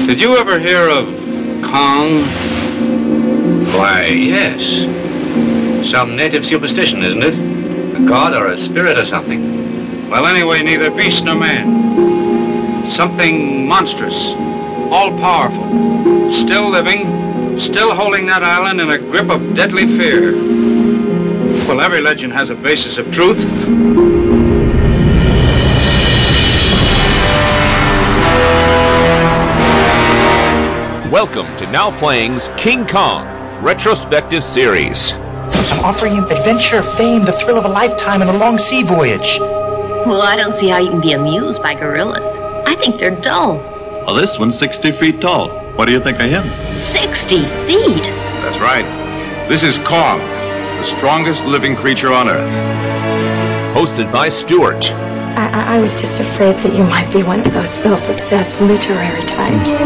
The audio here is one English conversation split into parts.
Did you ever hear of Kong? Why, yes. Some native superstition, isn't it? A god or a spirit or something. Well, anyway, neither beast nor man. Something monstrous, all-powerful, still living, still holding that island in a grip of deadly fear. Well, every legend has a basis of truth. Welcome to Now Playing's King Kong Retrospective Series. I'm offering him adventure, fame, the thrill of a lifetime, and a long sea voyage. Well, I don't see how you can be amused by gorillas. I think they're dull. Well, this one's 60 feet tall. What do you think of him? 60 feet? That's right. This is Kong, the strongest living creature on Earth. Hosted by Stuart. I was just afraid that you might be one of those self-obsessed literary types.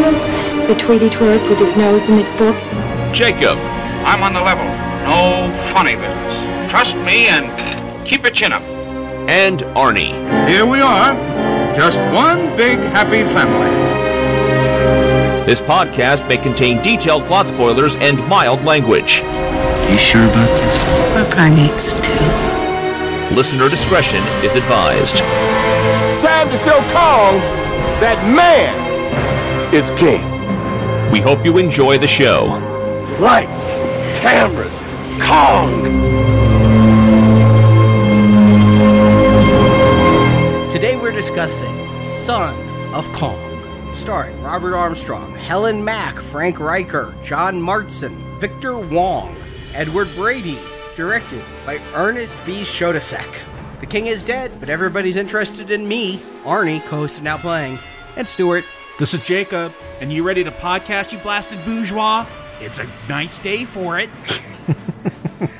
The Tweety twerp with his nose in this book. Jakob. I'm on the level. No funny business. Trust me and keep your chin up. And Arnie. Here we are. Just one big happy family. This podcast may contain detailed plot spoilers and mild language. You sure about this? We're primates, too. Listener discretion is advised. It's time to show Kong that man is king. We hope you enjoy the show. Lights, cameras, Kong! Today we're discussing Son of Kong, starring Robert Armstrong, Helen Mack, Frank Riker, John Martson, Victor Wong, Edward Brady, directed by Ernest B. Chodasek. The king is dead, but everybody's interested in me, Arnie, co-host of Now Playing, and Stuart. This is Jacob, and you ready to podcast, you blasted bourgeois? It's a nice day for it.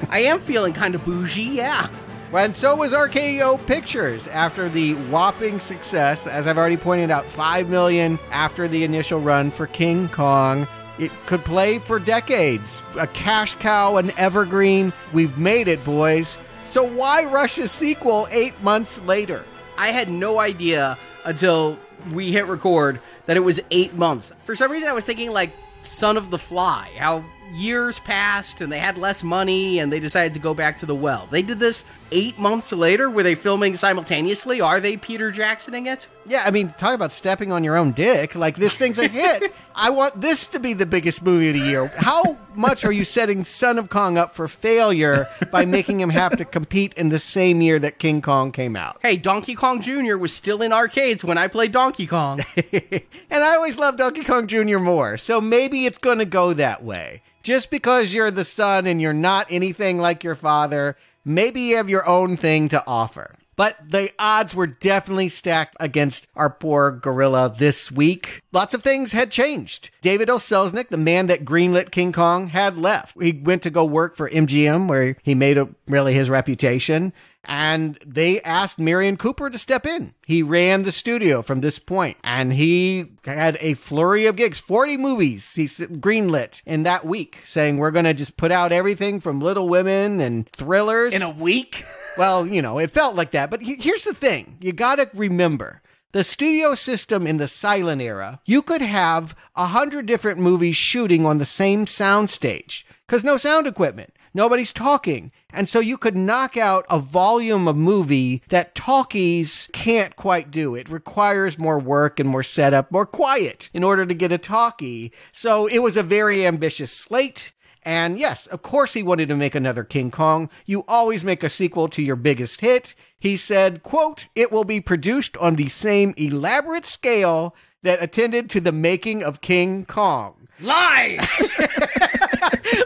I am feeling kind of bougie, yeah. And so was RKO Pictures after the whopping success, as I've already pointed out, $5 million after the initial run for King Kong. It could play for decades. A cash cow, an evergreen. We've made it, boys. So why rush a sequel 8 months later? I had no idea until we hit record that it was 8 months. For some reason, I was thinking like Son of the Fly, how years passed and they had less money and they decided to go back to the well. They did this 8 months later. Were they filming simultaneously? Are they Peter Jacksoning it? Yeah, I mean, talk about stepping on your own dick. Like, this thing's a hit. I want this to be the biggest movie of the year. How much are you setting Son of Kong up for failure by making him have to compete in the same year that King Kong came out? Hey, Donkey Kong Jr. was still in arcades when I played Donkey Kong. And I always loved Donkey Kong Jr. more, so maybe it's going to go that way. Just because you're the son and you're not anything like your father, maybe you have your own thing to offer. But the odds were definitely stacked against our poor gorilla this week. Lots of things had changed. David O. Selznick, the man that greenlit King Kong, had left. He went to go work for MGM, where he made really his reputation. And they asked Merian Cooper to step in. He ran the studio from this point, and he had a flurry of gigs, 40 movies he greenlit in that week, saying we're going to just put out everything from Little Women and thrillers. In a week? Well, you know, it felt like that. But here's the thing. You got to remember, the studio system in the silent era, you could have 100 different movies shooting on the same soundstage because no sound equipment. Nobody's talking. And so you could knock out a volume of movie that talkies can't quite do. It requires more work and more setup, more quiet in order to get a talkie. So it was a very ambitious slate. And yes, of course he wanted to make another King Kong. You always make a sequel to your biggest hit. He said, quote, "It will be produced on the same elaborate scale that attended to the making of King Kong." Lies!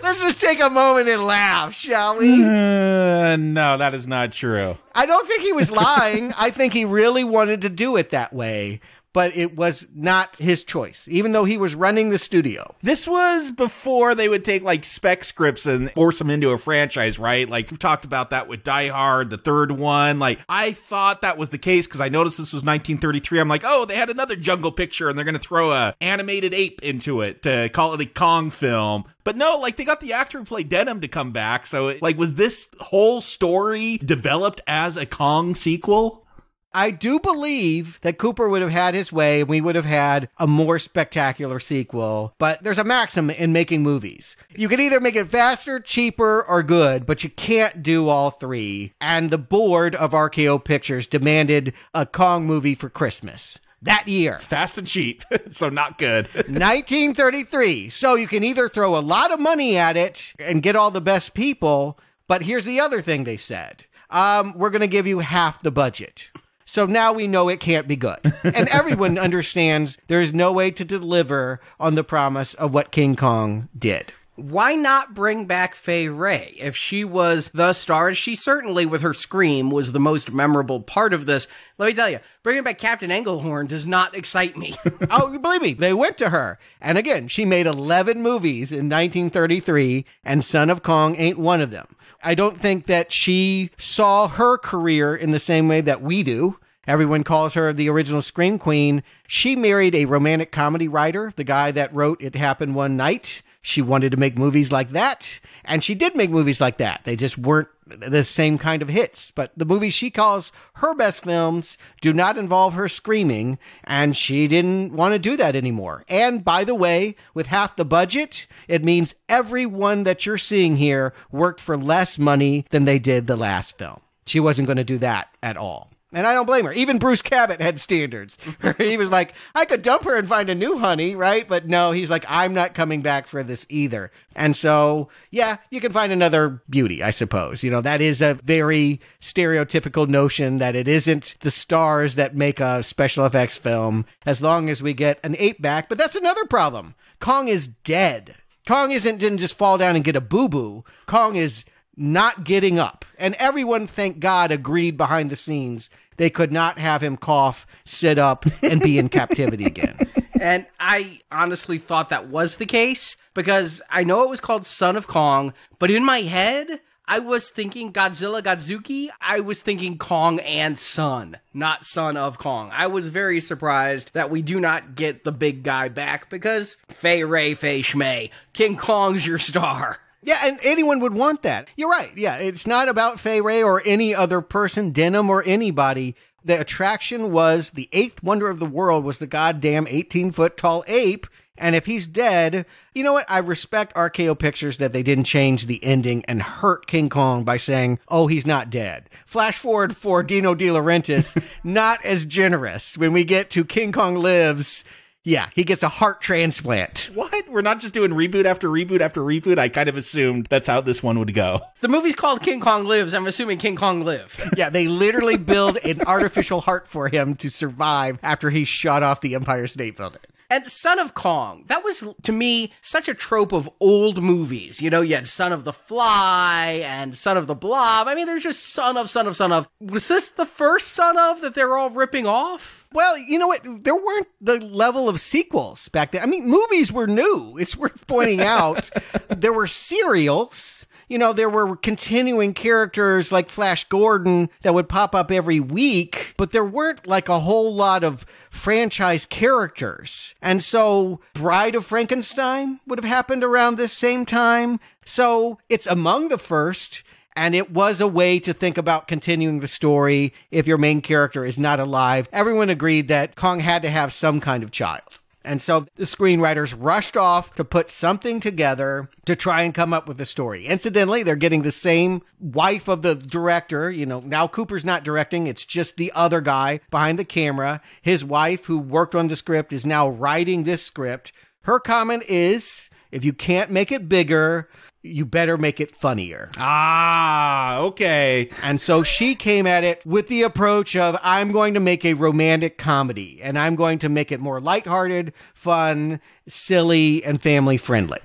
Let's just take a moment and laugh, shall we? No, that is not true. I don't think he was lying. I think he really wanted to do it that way. But it was not his choice, even though he was running the studio. This was before they would take, like, spec scripts and force them into a franchise, right? Like, we've talked about that with Die Hard, the third one. Like, I thought that was the case because I noticed this was 1933. I'm like, oh, they had another Jungle Picture and they're going to throw a animated ape into it to call it a Kong film. But no, like, they got the actor who played Denham to come back. So, was this whole story developed as a Kong sequel? I do believe that Cooper would have had his way and we would have had a more spectacular sequel, but there's a maxim in making movies. You can either make it faster, cheaper, or good, but you can't do all three. And the board of RKO Pictures demanded a Kong movie for Christmas that year. Fast and cheap, so not good. 1933. So you can either throw a lot of money at it and get all the best people, but here's the other thing they said. We're going to give you half the budget. So now we know it can't be good. And everyone understands there is no way to deliver on the promise of what King Kong did. Why not bring back Fay Wray? If she was the star, she certainly, with her scream, was the most memorable part of this. Let me tell you, bringing back Captain Englehorn does not excite me. Oh, believe me, they went to her. And again, she made 11 movies in 1933, and Son of Kong ain't one of them. I don't think that she saw her career in the same way that we do. Everyone calls her the original Scream Queen. She married a romantic comedy writer, the guy that wrote It Happened One Night. She wanted to make movies like that, and she did make movies like that. They just weren't the same kind of hits. But the movies she calls her best films do not involve her screaming, and she didn't want to do that anymore. And by the way, with half the budget, it means everyone that you're seeing here worked for less money than they did the last film. She wasn't going to do that at all. And I don't blame her. Even Bruce Cabot had standards. He was like, I could dump her and find a new honey, right? But no, he's like, I'm not coming back for this either. And so, yeah, you can find another beauty, I suppose. You know, that is a very stereotypical notion that it isn't the stars that make a special effects film as long as we get an ape back. But that's another problem. Kong is dead. Kong didn't just fall down and get a boo-boo. Kong is not getting up. And everyone, thank God, agreed behind the scenes they could not have him cough, sit up, and be in captivity again. And I honestly thought that was the case, because I know it was called Son of Kong, but in my head, I was thinking Godzilla Godzuki. I was thinking Kong and Son, not Son of Kong. I was very surprised that we do not get the big guy back, because Fay Wray, Fay Schmay, King Kong's your star. Yeah, and anyone would want that. You're right. Yeah, it's not about Fay Wray or any other person, Denham or anybody. The attraction was the eighth wonder of the world was the goddamn 18-foot tall ape. And if he's dead, you know what? I respect RKO Pictures that they didn't change the ending and hurt King Kong by saying, oh, he's not dead. Flash forward for Dino De Laurentiis, not as generous. When we get to King Kong Lives, yeah, he gets a heart transplant. What? We're not just doing reboot after reboot after reboot? I kind of assumed that's how this one would go. The movie's called King Kong Lives. I'm assuming King Kong lived. Yeah, they literally build an artificial heart for him to survive after he shot off the Empire State Building. And Son of Kong, that was, to me, such a trope of old movies. You know, you had Son of the Fly and Son of the Blob. I mean, there's just Son of. Was this the first Son of that they're all ripping off? Well, you know what? There weren't the level of sequels back then. I mean, movies were new. It's worth pointing out. There were serials. You know, there were continuing characters like Flash Gordon that would pop up every week, but there weren't like a whole lot of franchise characters. And so Bride of Frankenstein would have happened around this same time. So it's among the first. And it was a way to think about continuing the story if your main character is not alive. Everyone agreed that Kong had to have some kind of child. And so the screenwriters rushed off to put something together to try and come up with a story. Incidentally, they're getting the same wife of the director. You know, now Cooper's not directing. It's just the other guy behind the camera. His wife, who worked on the script, is now writing this script. Her comment is, if you can't make it bigger, you better make it funnier. Ah, okay. And so she came at it with the approach of, I'm going to make a romantic comedy, and I'm going to make it more lighthearted, fun, silly, and family-friendly.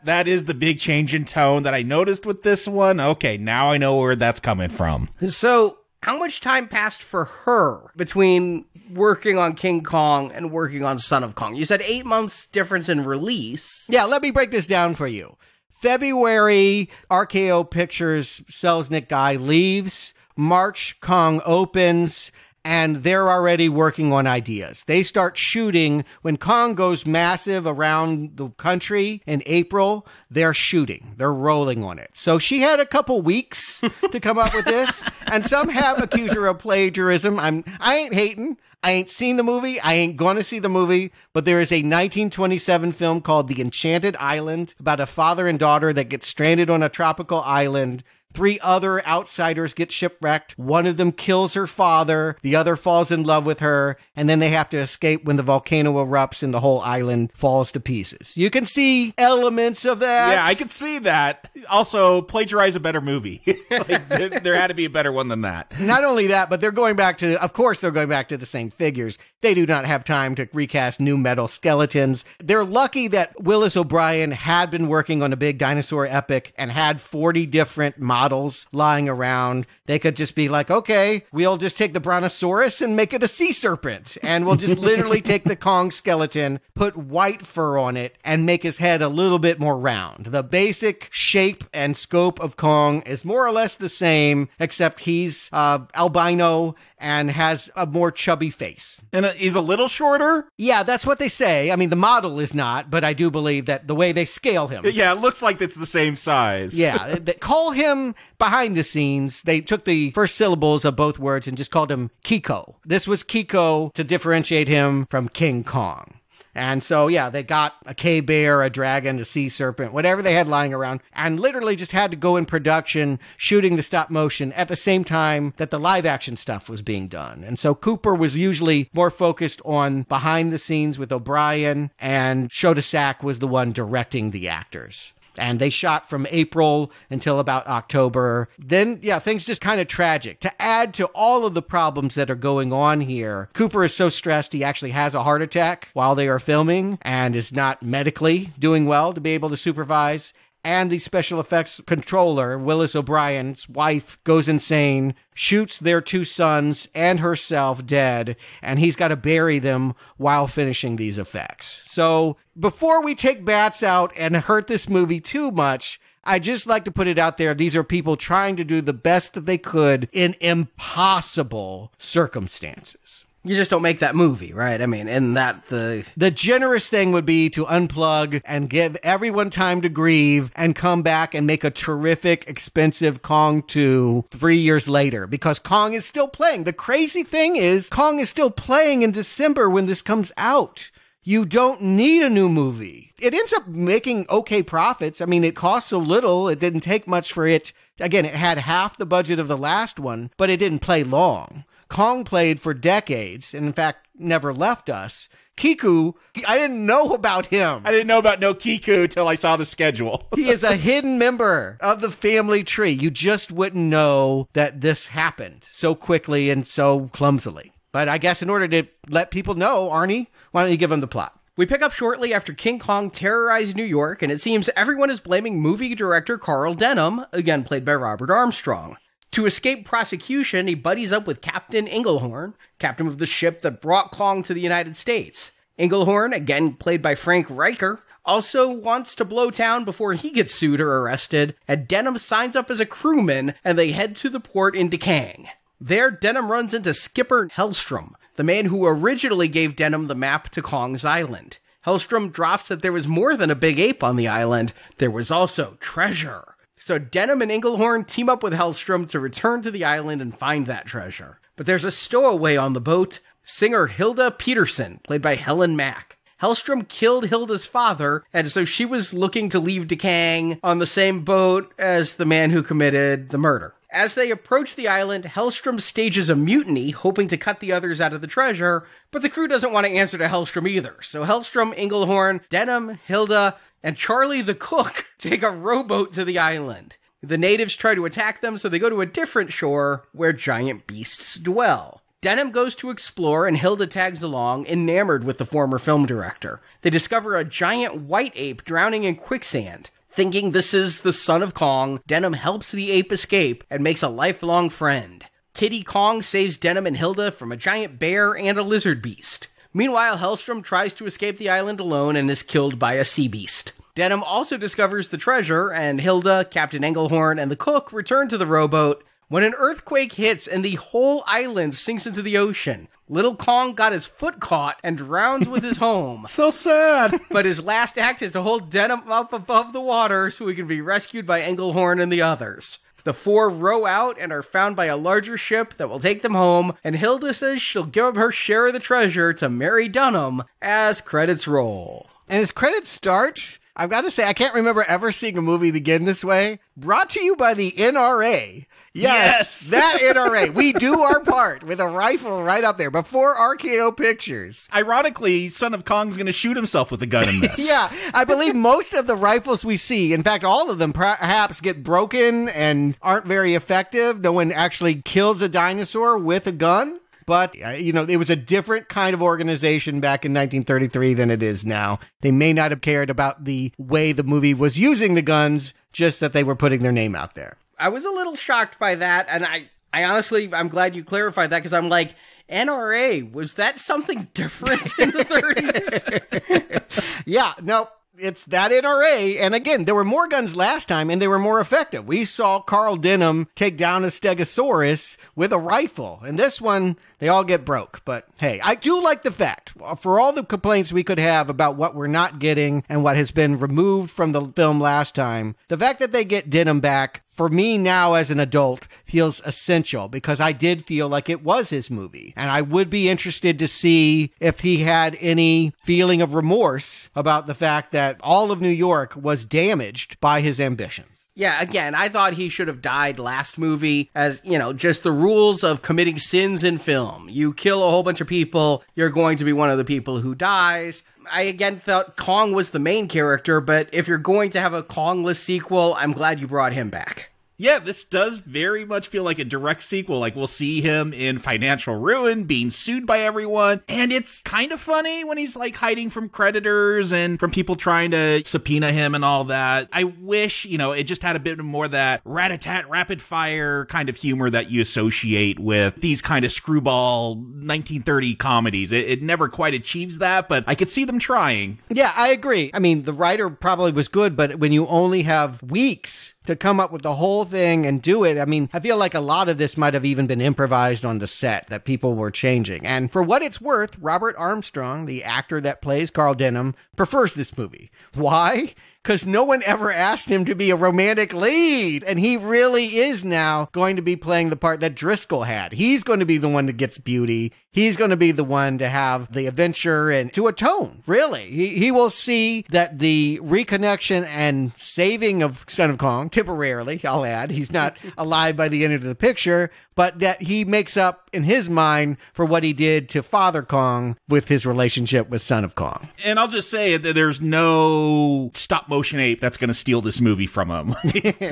That is the big change in tone that I noticed with this one. Okay, now I know where that's coming from. So, how much time passed for her between working on King Kong and working on Son of Kong? You said 8 months difference in release. Yeah, let me break this down for you. February, RKO Pictures Selznick guy leaves. March, Kong opens. and they're already working on ideas. They start shooting when Kong goes massive around the country in April. They're shooting. They're rolling on it. So she had a couple weeks to come up with this, and some have accused her of plagiarism. I ain't hating. I ain't seen the movie. I ain't going to see the movie, but there is a 1927 film called The Enchanted Island about a father and daughter that get stranded on a tropical island. 3 other outsiders get shipwrecked. One of them kills her father. The other falls in love with her. And then they have to escape when the volcano erupts and the whole island falls to pieces. You can see elements of that. Yeah, I can see that. Also, plagiarize a better movie. There had to be a better one than that. Not only that, but they're going back to the same figures. They do not have time to recast new metal skeletons. They're lucky that Willis O'Brien had been working on a big dinosaur epic and had 40 different models lying around. They could just be like, okay, we'll just take the brontosaurus and make it a sea serpent. And we'll just literally take the Kong skeleton, put white fur on it, and make his head a little bit more round. The basic shape and scope of Kong is more or less the same, except he's albino and has a more chubby face. And he's a little shorter? Yeah, that's what they say. I mean, the model is not, but I do believe that the way they scale him. Yeah, it looks like it's the same size. Yeah, they call him behind the scenes. They took the first syllables of both words and just called him Kiko. This was Kiko to differentiate him from King Kong. And so, yeah, they got a K-bear, a dragon, a sea serpent, whatever they had lying around, and literally just had to go in production shooting the stop motion at the same time that the live action stuff was being done. And so Cooper was usually more focused on behind the scenes with O'Brien, and Schoedsack was the one directing the actors. And they shot from April until about October. Then, yeah, things just kind of tragic. To add to all of the problems that are going on here, Cooper is so stressed he actually has a heart attack while they are filming and is not medically doing well to be able to supervise. And the special effects controller, Willis O'Brien's wife, goes insane, shoots their 2 sons and herself dead, and he's got to bury them while finishing these effects. So before we take bats out and hurt this movie too much, I just like to put it out there. These are people trying to do the best that they could in impossible circumstances. You just don't make that movie, right? I mean, and that the generous thing would be to unplug and give everyone time to grieve and come back and make a terrific, expensive Kong 2 3 years later, because Kong is still playing. The crazy thing is Kong is still playing in December when this comes out. You don't need a new movie. It ends up making okay profits. I mean, it cost so little. It didn't take much for it. Again, it had half the budget of the last one, but it didn't play long. Kong played for decades, and in fact, never left us. Kiku, I didn't know about him. I didn't know about no Kiku till I saw the schedule. He is a hidden member of the family tree. You just wouldn't know that this happened so quickly and so clumsily. But I guess in order to let people know, Arnie, why don't you give them the plot? We pick up shortly after King Kong terrorized New York, and it seems everyone is blaming movie director Carl Denham, again played by Robert Armstrong. To escape prosecution, he buddies up with Captain Englehorn, captain of the ship that brought Kong to the United States. Englehorn, again played by Frank Riker, also wants to blow town before he gets sued or arrested, and Denham signs up as a crewman, and they head to the port in Dekang. There, Denham runs into Skipper Hellstrom, the man who originally gave Denham the map to Kong's island. Hellstrom drops that there was more than a big ape on the island, there was also treasure. So Denham and Englehorn team up with Hellstrom to return to the island and find that treasure. But there's a stowaway on the boat, singer Hilda Peterson, played by Helen Mack. Hellstrom killed Hilda's father, and so she was looking to leave Dekang on the same boat as the man who committed the murder. As they approach the island, Hellstrom stages a mutiny, hoping to cut the others out of the treasure, but the crew doesn't want to answer to Hellstrom either. So Hellstrom, Englehorn, Denham, Hilda, and Charlie the cook take a rowboat to the island. The natives try to attack them, so they go to a different shore where giant beasts dwell. Denham goes to explore, and Hilda tags along, enamored with the former film director. They discover a giant white ape drowning in quicksand. Thinking this is the son of Kong, Denham helps the ape escape and makes a lifelong friend. Kitty Kong saves Denham and Hilda from a giant bear and a lizard beast. Meanwhile, Hellstrom tries to escape the island alone and is killed by a sea beast. Denham also discovers the treasure, and Hilda, Captain Englehorn, and the cook return to the rowboat, when an earthquake hits and the whole island sinks into the ocean. Little Kong got his foot caught and drowns with his home. So sad. But his last act is to hold Denham up above the water so he can be rescued by Englehorn and the others. The four row out and are found by a larger ship that will take them home, and Hilda says she'll give up her share of the treasure to Mary Dunham as credits roll. And as credits start, I've got to say, I can't remember ever seeing a movie begin this way. Brought to you by the NRA. Yes, that NRA. We do our part with a rifle right up there before RKO Pictures. Ironically, Son of Kong's going to shoot himself with a gun in this. Yeah, I believe most of the rifles we see, in fact, all of them perhaps get broken and aren't very effective. No one actually kills a dinosaur with a gun. But, it was a different kind of organization back in 1933 than it is now. They may not have cared about the way the movie was using the guns, just that they were putting their name out there. I was a little shocked by that, and I honestly, I'm glad you clarified that, because I'm like, NRA, was that something different in the 30s? Yeah, no. It's that NRA, and again, there were more guns last time, and they were more effective. We saw Carl Denham take down a Stegosaurus with a rifle, and this one, they all get broke. But hey, I do like the fact, for all the complaints we could have about what we're not getting and what has been removed from the film last time, the fact that they get Denham back, for me now as an adult, feels essential, because I did feel like it was his movie. And I would be interested to see if he had any feeling of remorse about the fact that all of New York was damaged by his ambitions. Yeah, again, I thought he should have died last movie, as, just the rules of committing sins in film. You kill a whole bunch of people, you're going to be one of the people who dies. I, again, thought Kong was the main character, but if you're going to have a Kongless sequel, I'm glad you brought him back. Yeah, this does very much feel like a direct sequel. Like, we'll see him in financial ruin, being sued by everyone. And it's kind of funny when he's, like, hiding from creditors and from people trying to subpoena him and all that. I wish, it just had a bit more of that rat-a-tat, rapid-fire kind of humor that you associate with these kind of screwball 1930 comedies. It never quite achieves that, but I could see them trying. Yeah, I agree. I mean, the writer probably was good, but when you only have weeks to come up with the whole thing and do it. I mean, I feel like a lot of this might have even been improvised on the set, that people were changing. And for what it's worth, Robert Armstrong, the actor that plays Carl Denham, prefers this movie. Why? Because no one ever asked him to be a romantic lead. And he really is now going to be playing the part that Driscoll had. He's going to be the one that gets beauty. He's going to be the one to have the adventure and to atone, really. He will see that the reconnection and saving of Son of Kong, temporarily, I'll add, he's not alive by the end of the picture, but that he makes up in his mind for what he did to Father Kong with his relationship with Son of Kong. And I'll just say that there's no stop-motion ape that's going to steal this movie from him.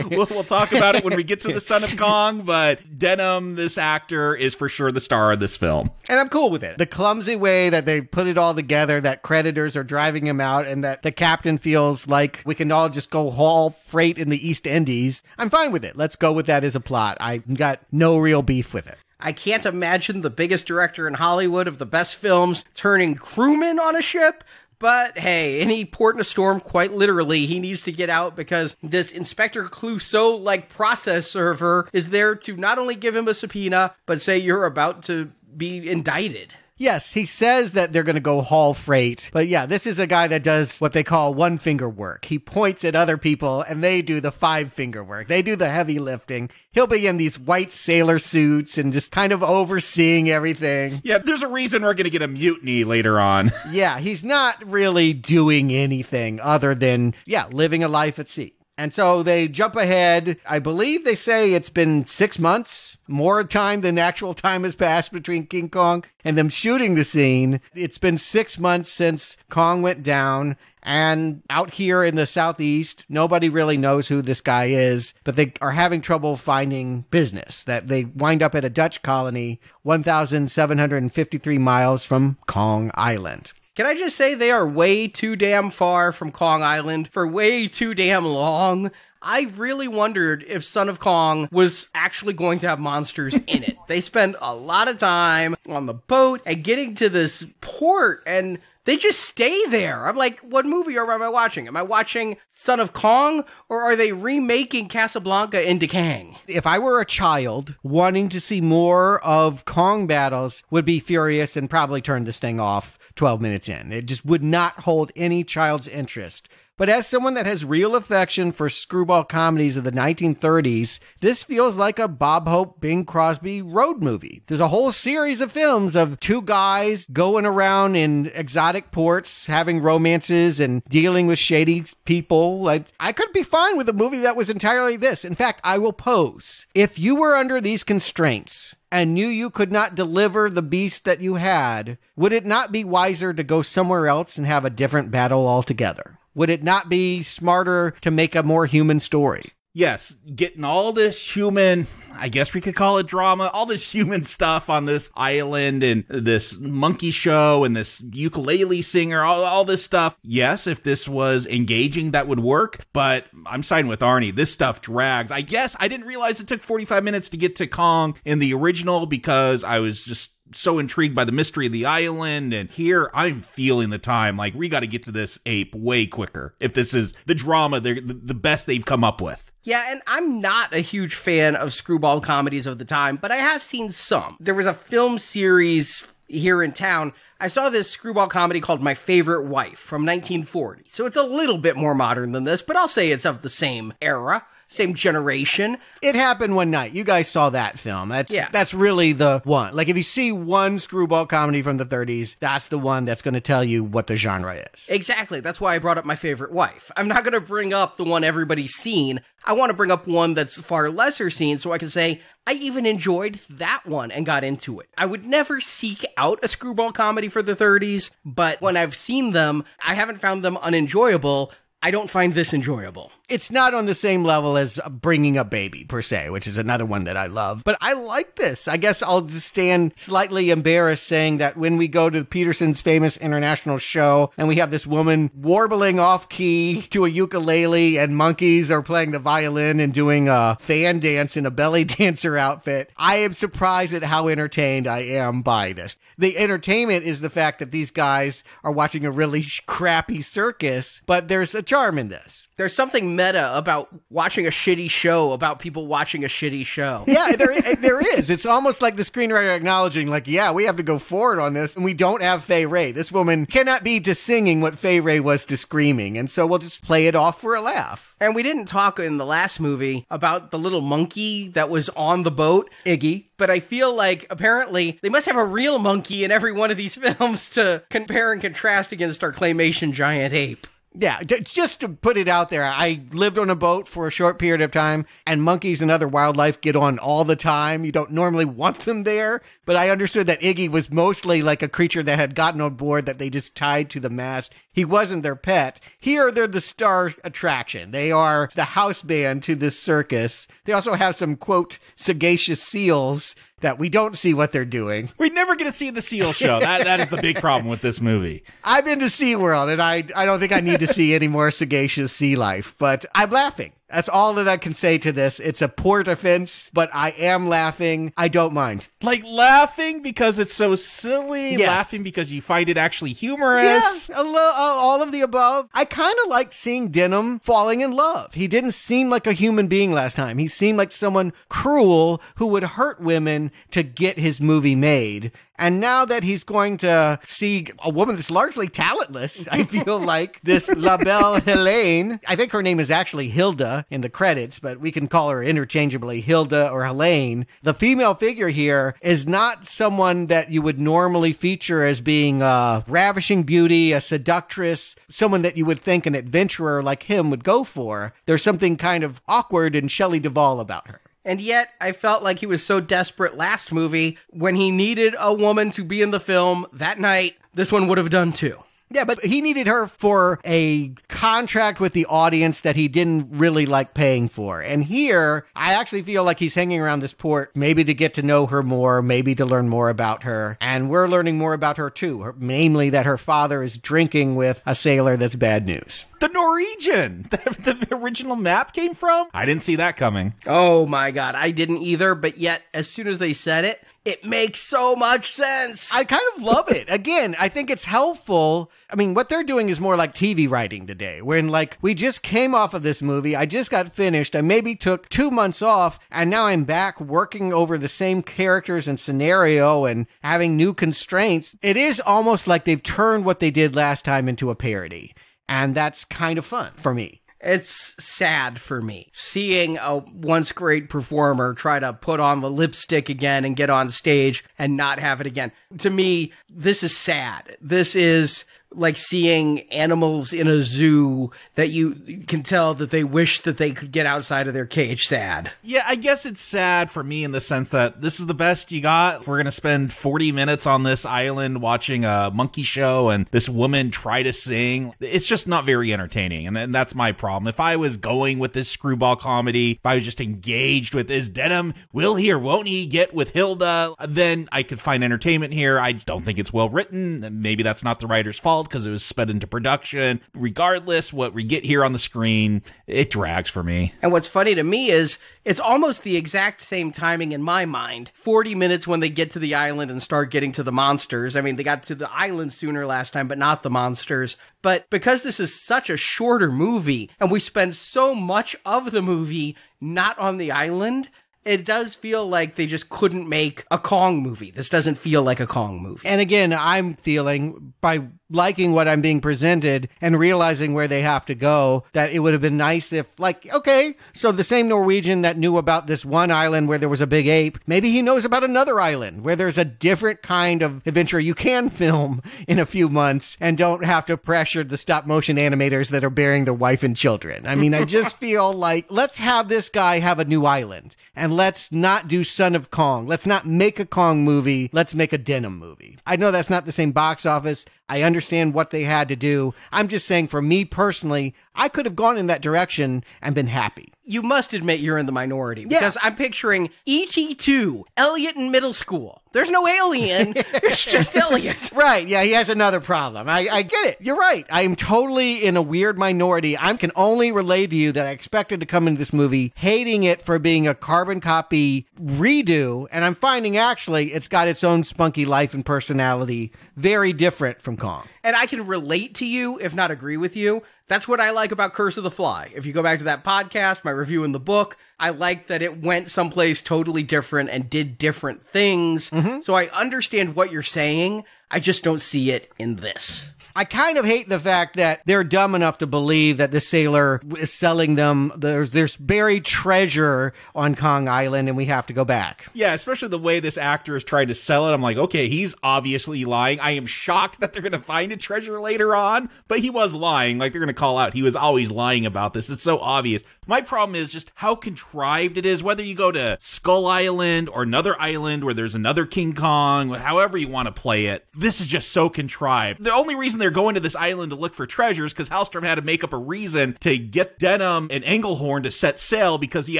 We'll talk about it when we get to the Son of Kong, but Denham, this actor, is for sure the star of this film. And I'm cool with it. The clumsy way that they put it all together, that creditors are driving him out, and that the captain feels like we can all just go haul freight in the East Indies. I'm fine with it. Let's go with that as a plot. I've got no real beef with it. I can't imagine the biggest director in Hollywood of the best films turning crewman on a ship. But hey, any port in a storm, quite literally, he needs to get out, because this Inspector Clouseau-like process server is there to not only give him a subpoena, but say you're about to be indicted. Yes, he says that they're going to go haul freight. But yeah, this is a guy that does what they call one-finger work. He points at other people, and they do the five-finger work. They do the heavy lifting. He'll be in these white sailor suits and just kind of overseeing everything. Yeah, there's a reason we're going to get a mutiny later on. Yeah, he's not really doing anything other than, living a life at sea. And so they jump ahead. I believe they say it's been 6 months, more time than actual time has passed between King Kong and them shooting the scene. It's been 6 months since Kong went down. And out here in the southeast, nobody really knows who this guy is, but they are having trouble finding business. That they wind up at a Dutch colony 1,753 miles from Kong Island. Can I just say they are way too damn far from Kong Island for way too damn long? I really wondered if Son of Kong was actually going to have monsters in it. They spend a lot of time on the boat and getting to this port, and They just stay there. I'm like, what movie am I watching? Am I watching Son of Kong, or are they remaking Casablanca into Kang? If I were a child wanting to see more of Kong battles, would be furious and probably turn this thing off 12 minutes in. It just would not hold any child's interest. But as someone that has real affection for screwball comedies of the 1930s, this feels like a Bob Hope, Bing Crosby road movie. There's a whole series of films of two guys going around in exotic ports, having romances and dealing with shady people. Like, I could be fine with a movie that was entirely this. In fact, I will pose. If you were under these constraints and knew you could not deliver the beast that you had, would it not be wiser to go somewhere else and have a different battle altogether? Would it not be smarter to make a more human story? Yes, getting all this human, I guess we could call it drama, all this human stuff on this island and this monkey show and this ukulele singer, all this stuff. Yes, if this was engaging, that would work, but I'm siding with Arnie. This stuff drags. I guess I didn't realize it took 45 minutes to get to Kong in the original because I was just so intrigued by the mystery of the island, and here I'm feeling the time. Like, we got to get to this ape way quicker if this is the drama, the best they've come up with. Yeah, and I'm not a huge fan of screwball comedies of the time, but I have seen some. There was a film series here in town. I saw this screwball comedy called My Favorite Wife from 1940. So it's a little bit more modern than this, but I'll say it's of the same era. Same generation. It happened one night. You guys saw that film. That's really the one. Like, if you see one screwball comedy from the 30s, that's the one that's going to tell you what the genre is. Exactly. That's why I brought up My Favorite Wife. I'm not going to bring up the one everybody's seen. I want to bring up one that's far lesser seen so I can say, I even enjoyed that one and got into it. I would never seek out a screwball comedy for the 30s, but when I've seen them, I haven't found them unenjoyable. I don't find this enjoyable. It's not on the same level as Bringing Up Baby, per se, which is another one that I love. But I like this. I guess I'll just stand slightly embarrassed saying that when we go to Peterson's famous international show and we have this woman warbling off key to a ukulele and monkeys are playing the violin and doing a fan dance in a belly dancer outfit, I am surprised at how entertained I am by this. The entertainment is the fact that these guys are watching a really crappy circus, but there's a charm in this. There's something meta about watching a shitty show about people watching a shitty show. Yeah, there is. It's almost like the screenwriter acknowledging, like, yeah, we have to go forward on this, and we don't have Fay Wray. This woman cannot be to singing what Fay Wray was to screaming, and so we'll just play it off for a laugh. And we didn't talk in the last movie about the little monkey that was on the boat, Iggy. But I feel like apparently they must have a real monkey in every one of these films to compare and contrast against our claymation giant ape. Yeah, just to put it out there, I lived on a boat for a short period of time, and monkeys and other wildlife get on all the time. You don't normally want them there, but I understood that Iggy was mostly like a creature that had gotten on board that they just tied to the mast. He wasn't their pet. Here, they're the star attraction. They are the house band to this circus. They also have some, quote, sagacious seals that we don't see what they're doing. We're never going to see the seal show. That is the big problem with this movie. I've been to SeaWorld, and I don't think I need to see any more sagacious sea life, but I'm laughing. That's all that I can say to this. It's a poor defense, but I am laughing. I don't mind. Like, laughing because it's so silly? Yes. Laughing because you find it actually humorous? Yeah, all of the above. I kind of like seeing Denham falling in love. He didn't seem like a human being last time. He seemed like someone cruel who would hurt women to get his movie made. And now that he's going to see a woman that's largely talentless, I feel like this La Belle Helene, I think her name is actually Hilda in the credits, but we can call her interchangeably Hilda or Helene. The female figure here is not someone that you would normally feature as being a ravishing beauty, a seductress, someone that you would think an adventurer like him would go for. There's something kind of awkward and Shelley Duvall about her. And yet, I felt like he was so desperate last movie, when he needed a woman to be in the film that night, this one would have done too. Yeah, but he needed her for a contract with the audience that he didn't really like paying for. And here, I actually feel like he's hanging around this port, maybe to get to know her more, maybe to learn more about her. And we're learning more about her too, namely that her father is drinking with a sailor that's bad news. The Norwegian, the original map came from? I didn't see that coming. Oh my God, I didn't either, but yet, as soon as they said it, it makes so much sense. I kind of love it. Again, I think it's helpful. I mean, what they're doing is more like TV writing today, when like we just came off of this movie. I just got finished. I maybe took 2 months off, and now I'm back working over the same characters and scenario and having new constraints. It is almost like they've turned what they did last time into a parody. And that's kind of fun for me. It's sad for me seeing a once great performer try to put on the lipstick again and get on stage and not have it again. To me, this is sad. This is like seeing animals in a zoo that you can tell that they wish that they could get outside of their cage sad. Yeah, I guess it's sad for me in the sense that this is the best you got. We're going to spend 40 minutes on this island watching a monkey show and this woman try to sing. It's just not very entertaining, and that's my problem. If I was going with this screwball comedy, if I was just engaged with, is Denham, will he or won't he get with Hilda, then I could find entertainment here. I don't think it's well written. Maybe that's not the writer's fault, because it was sped into production. Regardless, what we get here on the screen, it drags for me. And what's funny to me is it's almost the exact same timing in my mind. 40 minutes when they get to the island and start getting to the monsters. I mean, they got to the island sooner last time, but not the monsters. But because this is such a shorter movie, and we spend so much of the movie not on the island, it does feel like they just couldn't make a Kong movie. This doesn't feel like a Kong movie. And again, I'm feeling, by liking what I'm being presented and realizing where they have to go, that it would have been nice if, like, okay, so the same Norwegian that knew about this one island where there was a big ape, maybe he knows about another island where there's a different kind of adventure you can film in a few months and don't have to pressure the stop motion animators that are burying their wife and children. I mean, I just feel like, let's have this guy have a new island, and let's not do Son of Kong. Let's not make a Kong movie. Let's make a Denham movie. I know that's not the same box office. I understand what they had to do. I'm just saying, for me personally, I could have gone in that direction and been happy. You must admit you're in the minority, because I'm picturing E.T. 2, Elliot in middle school. There's no alien. It's just Elliot. Right. Yeah, he has another problem. I get it. You're right. I'm totally in a weird minority. I can only relay to you that I expected to come into this movie hating it for being a carbon copy redo, and I'm finding actually it's got its own spunky life and personality, very different from Kong. And I can relate to you, if not agree with you. That's what I like about Curse of the Fly. If you go back to that podcast, my review in the book, I like that it went someplace totally different and did different things. Mm-hmm. So I understand what you're saying. I just don't see it in this. I kind of hate the fact that they're dumb enough to believe that the sailor is selling them. There's buried treasure on Kong Island, and we have to go back. Yeah, especially the way this actor is trying to sell it. I'm like, okay, he's obviously lying. I am shocked that they're going to find a treasure later on, but he was lying. Like, they're going to call out, he was always lying about this. It's so obvious. My problem is just how contrived it is, whether you go to Skull Island or another island where there's another King Kong, however you want to play it. This is just so contrived. The only reason they're going to this island to look for treasures because Hallstrom had to make up a reason to get Denham and Engelhorn to set sail because he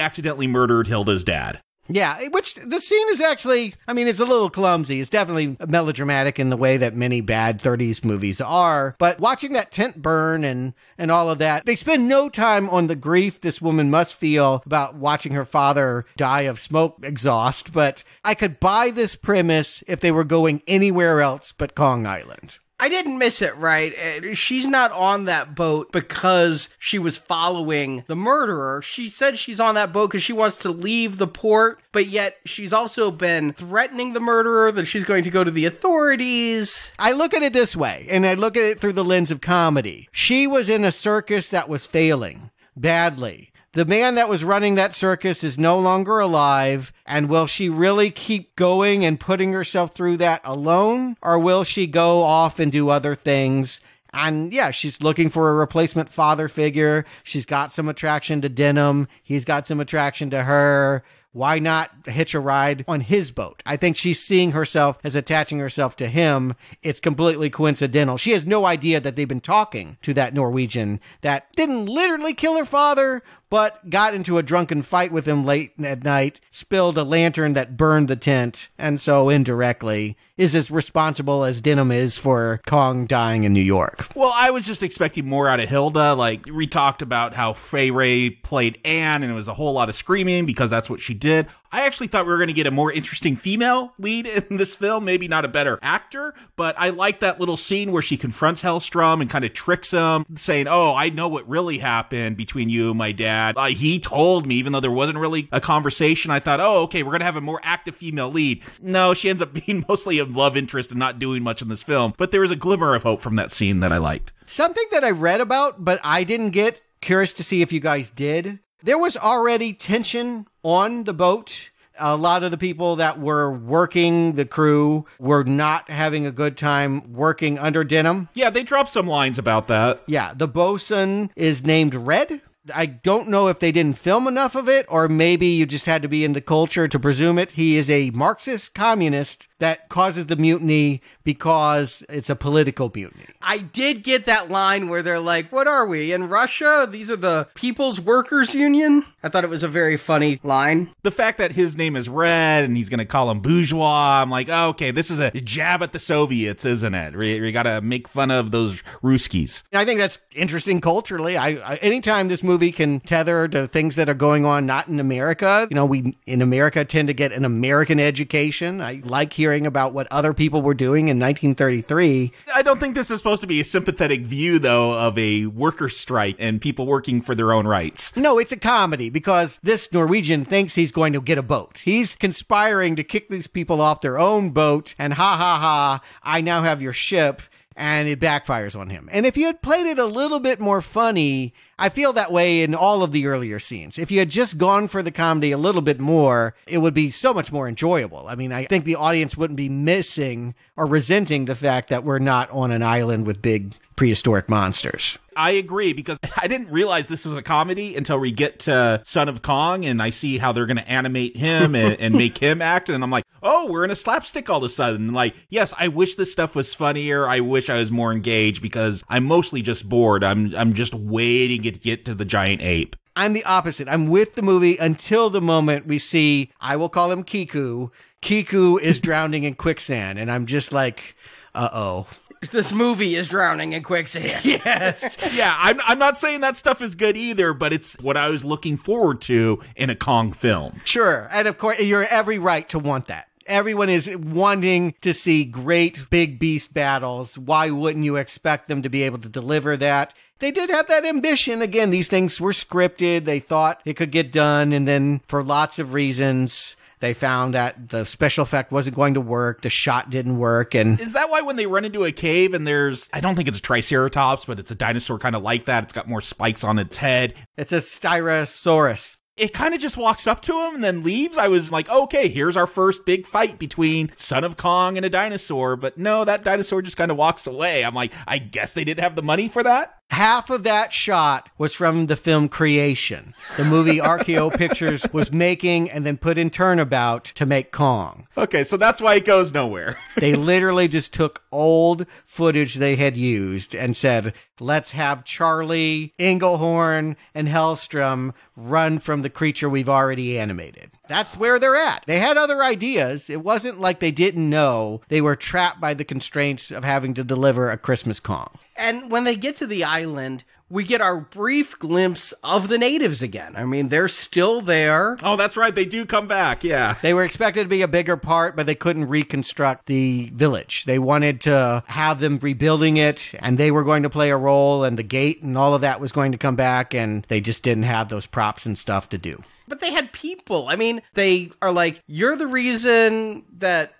accidentally murdered Hilda's dad. Yeah, which the scene is actually, I mean, it's a little clumsy. It's definitely melodramatic in the way that many bad 30s movies are. But watching that tent burn and all of that, they spend no time on the grief this woman must feel about watching her father die of smoke exhaust. But I could buy this premise if they were going anywhere else but Kong Island. I didn't miss it, right? She's not on that boat because she was following the murderer. She said she's on that boat because she wants to leave the port, but yet she's also been threatening the murderer that she's going to go to the authorities. I look at it this way, and I look at it through the lens of comedy. She was in a circus that was failing badly. The man that was running that circus is no longer alive, and will she really keep going and putting herself through that alone, or will she go off and do other things? And yeah, she's looking for a replacement father figure. She's got some attraction to Denham. He's got some attraction to her. Why not hitch a ride on his boat? I think she's seeing herself as attaching herself to him. It's completely coincidental. She has no idea that they've been talking to that Norwegian that didn't literally kill her father, but got into a drunken fight with him late at night, spilled a lantern that burned the tent, and so indirectly is as responsible as Denham is for Kong dying in New York. Well, I was just expecting more out of Hilda. Like, we talked about how Fay Wray played Anne, and it was a whole lot of screaming because that's what she did. I actually thought we were going to get a more interesting female lead in this film, maybe not a better actor, but I like that little scene where she confronts Hellstrom and kind of tricks him, saying, oh, I know what really happened between you and my dad. He told me, even though there wasn't really a conversation. I thought, oh, okay, we're going to have a more active female lead. No, she ends up being mostly a love interest and not doing much in this film, but there was a glimmer of hope from that scene that I liked. Something that I read about, but I didn't get, curious to see if you guys did. There was already tension on the boat. A lot of the people that were working the crew were not having a good time working under Denham. Yeah, they dropped some lines about that. Yeah, the bosun is named Red. I don't know if they didn't film enough of it, or maybe you just had to be in the culture to presume it. He is a Marxist communist that causes the mutiny because it's a political mutiny. I did get that line where they're like, what are we, in Russia? These are the People's Workers Union? I thought it was a very funny line. The fact that his name is Red and he's going to call him bourgeois, I'm like, oh, okay, this is a jab at the Soviets, isn't it? We got to make fun of those Ruskies. I think that's interesting culturally. Anytime this movie can tether to things that are going on not in America, we in America tend to get an American education. I like hearing about what other people were doing in 1933. I don't think this is supposed to be a sympathetic view, though, of a worker strike and people working for their own rights. No, it's a comedy because this Norwegian thinks he's going to get a boat. He's conspiring to kick these people off their own boat, and I now have your ship. And it backfires on him. And if you had played it a little bit more funny, I feel that way in all of the earlier scenes. If you had just gone for the comedy a little bit more, it would be so much more enjoyable. I mean, I think the audience wouldn't be missing or resenting the fact that we're not on an island with big prehistoric monsters. I agree, because I didn't realize this was a comedy until we get to Son of Kong and I see how they're going to animate him and make him act. And I'm like, oh, we're in a slapstick all of a sudden. Like, yes, I wish this stuff was funnier. I wish I was more engaged because I'm mostly just bored. I'm just waiting to get to the giant ape. I'm the opposite. I'm with the movie until the moment we see, I will call him Kiku. Kiku is drowning in quicksand. And I'm just like, uh-oh. This movie is drowning in quicksand. Yes. Yeah, I'm not saying that stuff is good either, but it's what I was looking forward to in a Kong film. Sure. And of course, you're every right to want that. Everyone is wanting to see great big beast battles. Why wouldn't you expect them to be able to deliver that? They did have that ambition. Again, these things were scripted. They thought it could get done. And then for lots of reasons, they found that the special effect wasn't going to work. The shot didn't work. And is that why when they run into a cave and I don't think it's a triceratops, but it's a dinosaur kind of like that. It's got more spikes on its head. It's a styrosaurus. It kind of just walks up to him and then leaves. I was like, okay, here's our first big fight between Son of Kong and a dinosaur. But no, that dinosaur just kind of walks away. I'm like, I guess they didn't have the money for that. Half of that shot was from the film Creation. The movie RKO Pictures was making and then put in turnabout to make Kong. Okay, so that's why it goes nowhere. They literally just took old footage they had used and said, let's have Charlie, Engelhorn, and Hellstrom run from the creature we've already animated. That's where they're at. They had other ideas. It wasn't like they didn't know. They were trapped by the constraints of having to deliver a Christmas Kong. And when they get to the island, we get our brief glimpse of the natives again. I mean, they're still there. Oh, that's right. They do come back. Yeah. They were expected to be a bigger part, but they couldn't reconstruct the village. They wanted to have them rebuilding it, and they were going to play a role, and the gate and all of that was going to come back, and they just didn't have those props and stuff to do. But they had people. I mean, they are like, you're the reason that,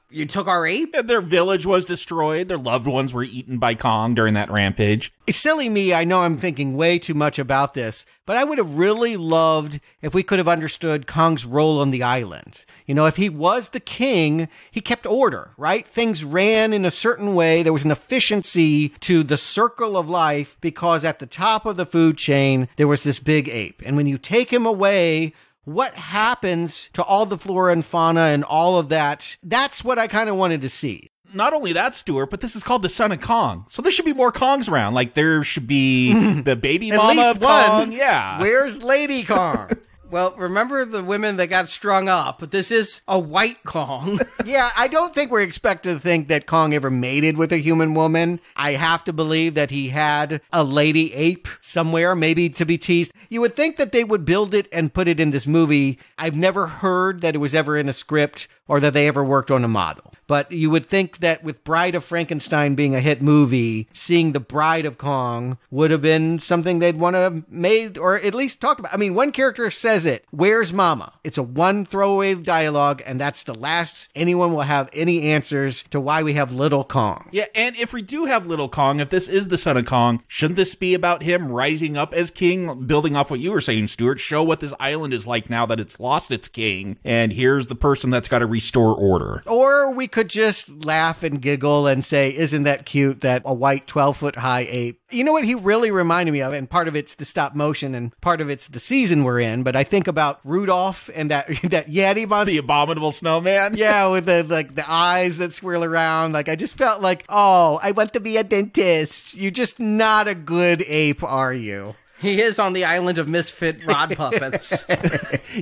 you took our ape? Their village was destroyed. Their loved ones were eaten by Kong during that rampage. It's silly me. I know I'm thinking way too much about this, but I would have really loved if we could have understood Kong's role on the island. You know, if he was the king, he kept order, right? Things ran in a certain way. There was an efficiency to the circle of life because at the top of the food chain, there was this big ape. And when you take him away, what happens to all the flora and fauna and all of that? That's what I kind of wanted to see. not only that, Stuart, but this is called the Son of Kong. So there should be more Kongs around. Like, there should be the baby mama of Kong. Yeah. Where's Lady Kong? Well, remember the women that got strung up, but this is a white Kong. Yeah, I don't think we're expected to think that Kong ever mated with a human woman. I have to believe that he had a lady ape somewhere, maybe to be teased. You would think that they would build it and put it in this movie. I've never heard that it was ever in a script or that they ever worked on a model. But you would think that with Bride of Frankenstein being a hit movie, seeing the Bride of Kong would have been something they'd want to have made or at least talked about. I mean, one character says it, "Where's Mama?" It's a one throwaway dialogue, and that's the last anyone will have any answers to why we have Little Kong. Yeah, and if we do have Little Kong, if this is the Son of Kong, shouldn't this be about him rising up as king, building off what you were saying, Stuart? Show what this island is like now that it's lost its king, and here's the person that's got to restore order. Or we could just laugh and giggle and say, isn't that cute that a white 12-foot-high ape. You know what he really reminded me of? And part of it's the stop motion and part of it's the season we're in. But I think about Rudolph and that Yeti monster. The abominable snowman? Yeah, with the eyes that swirl around. Like, I just felt like, oh, I want to be a dentist. You're just not a good ape, are you? He is on the island of misfit rod puppets.